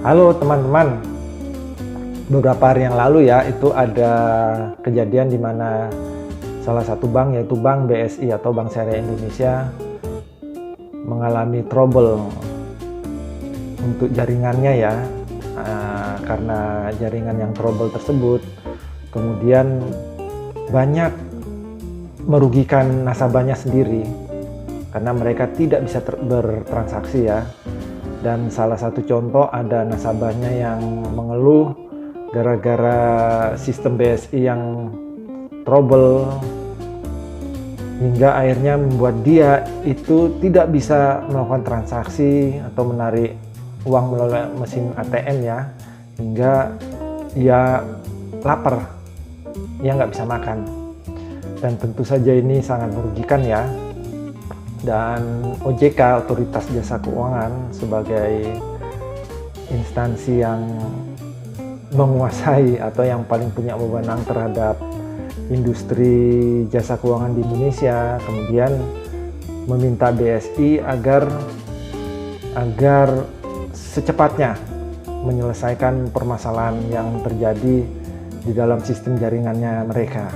Halo teman-teman, beberapa hari yang lalu ya itu ada kejadian di mana salah satu bank, yaitu Bank BSI atau Bank Syariah Indonesia, mengalami trouble untuk jaringannya ya, karena jaringan yang trouble tersebut kemudian banyak merugikan nasabahnya sendiri karena mereka tidak bisa bertransaksi ya. Dan salah satu contoh, ada nasabahnya yang mengeluh gara-gara sistem BSI yang trouble hingga akhirnya membuat dia itu tidak bisa melakukan transaksi atau menarik uang melalui mesin ATM ya, hingga ia lapar, ia nggak bisa makan. Dan tentu saja ini sangat merugikan ya. Dan OJK, Otoritas Jasa Keuangan, sebagai instansi yang menguasai atau yang paling punya wewenang terhadap industri jasa keuangan di Indonesia, kemudian meminta BSI agar secepatnya menyelesaikan permasalahan yang terjadi di dalam sistem jaringannya mereka.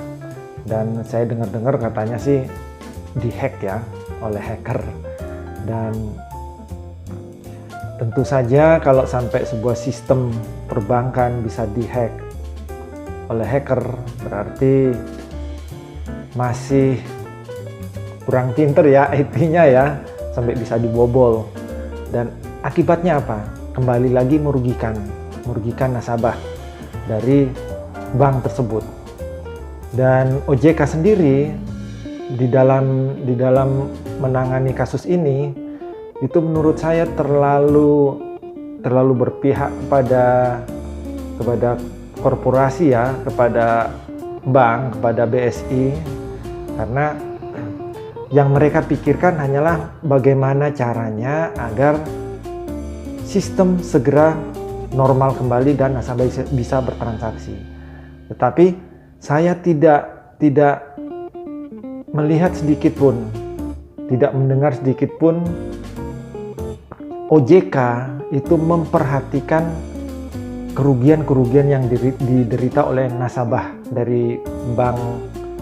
Dan saya dengar-dengar katanya sih dihack ya oleh hacker. Dan tentu saja kalau sampai sebuah sistem perbankan bisa dihack oleh hacker, berarti masih kurang pinter ya IT-nya ya, sampai bisa dibobol. Dan akibatnya apa? Kembali lagi merugikan nasabah dari bank tersebut. Dan OJK sendiri di dalam menangani kasus ini itu menurut saya terlalu berpihak kepada korporasi ya, kepada bank, kepada BSI, karena yang mereka pikirkan hanyalah bagaimana caranya agar sistem segera normal kembali dan nasabah bisa bertransaksi. Tetapi saya tidak melihat sedikit pun, tidak mendengar sedikit pun OJK itu memperhatikan kerugian yang diderita oleh nasabah dari Bank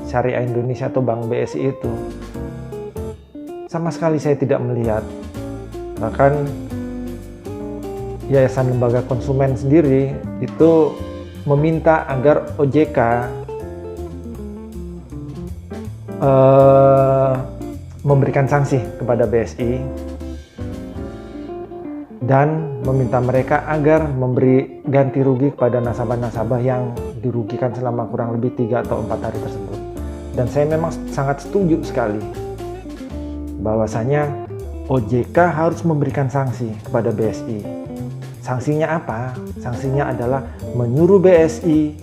Syariah Indonesia atau Bank BSI itu. Sama sekali saya tidak melihat. Bahkan Yayasan Lembaga Konsumen sendiri itu meminta agar OJK memberikan sanksi kepada BSI dan meminta mereka agar memberi ganti rugi kepada nasabah-nasabah yang dirugikan selama kurang lebih 3 atau 4 hari tersebut. Dan saya memang sangat setuju sekali bahwasanya OJK harus memberikan sanksi kepada BSI. Sanksinya apa? Sanksinya adalah menyuruh BSI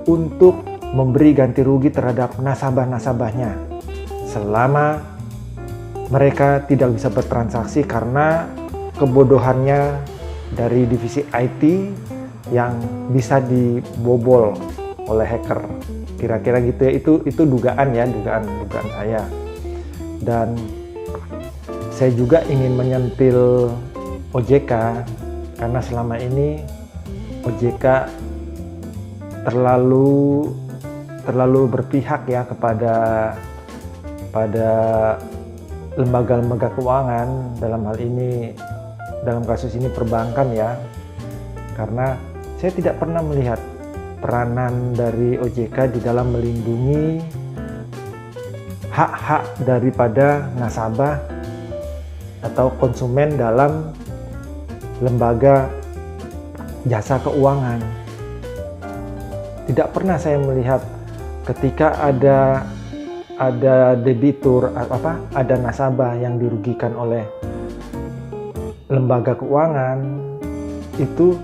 untuk memberi ganti rugi terhadap nasabah-nasabahnya selama mereka tidak bisa bertransaksi karena kebodohannya dari divisi IT yang bisa dibobol oleh hacker. Kira-kira gitu ya, itu dugaan saya. Dan saya juga ingin menyentil OJK karena selama ini OJK terlalu berpihak ya kepada lembaga-lembaga keuangan, dalam kasus ini perbankan ya, karena saya tidak pernah melihat peranan dari OJK di dalam melindungi hak-hak daripada nasabah atau konsumen dalam lembaga jasa keuangan. Tidak pernah saya melihat ketika ada debitur, ada nasabah yang dirugikan oleh lembaga keuangan itu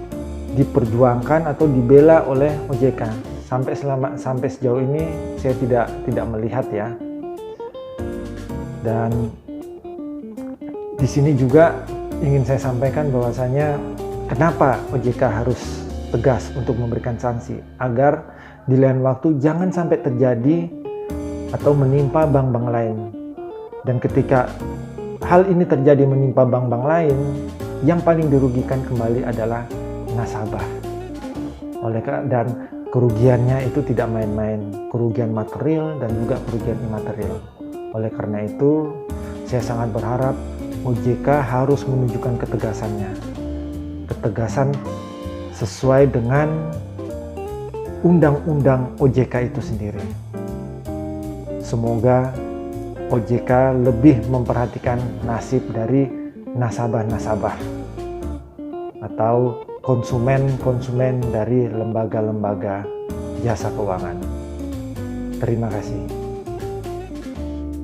diperjuangkan atau dibela oleh OJK. Sampai sejauh ini saya tidak melihat ya. Dan di sini juga ingin saya sampaikan bahwasanya kenapa OJK harus tegas untuk memberikan sanksi, agar di lain waktu jangan sampai terjadi atau menimpa bank-bank lain. Dan ketika hal ini terjadi menimpa bank-bank lain, yang paling dirugikan kembali adalah nasabah. Dan kerugiannya itu tidak main-main, kerugian material dan juga kerugian imaterial. Oleh karena itu, saya sangat berharap OJK harus menunjukkan ketegasannya. Ketegasan sesuai dengan undang-undang OJK itu sendiri. Semoga OJK lebih memperhatikan nasib dari nasabah-nasabah atau konsumen-konsumen dari lembaga-lembaga jasa keuangan. Terima kasih.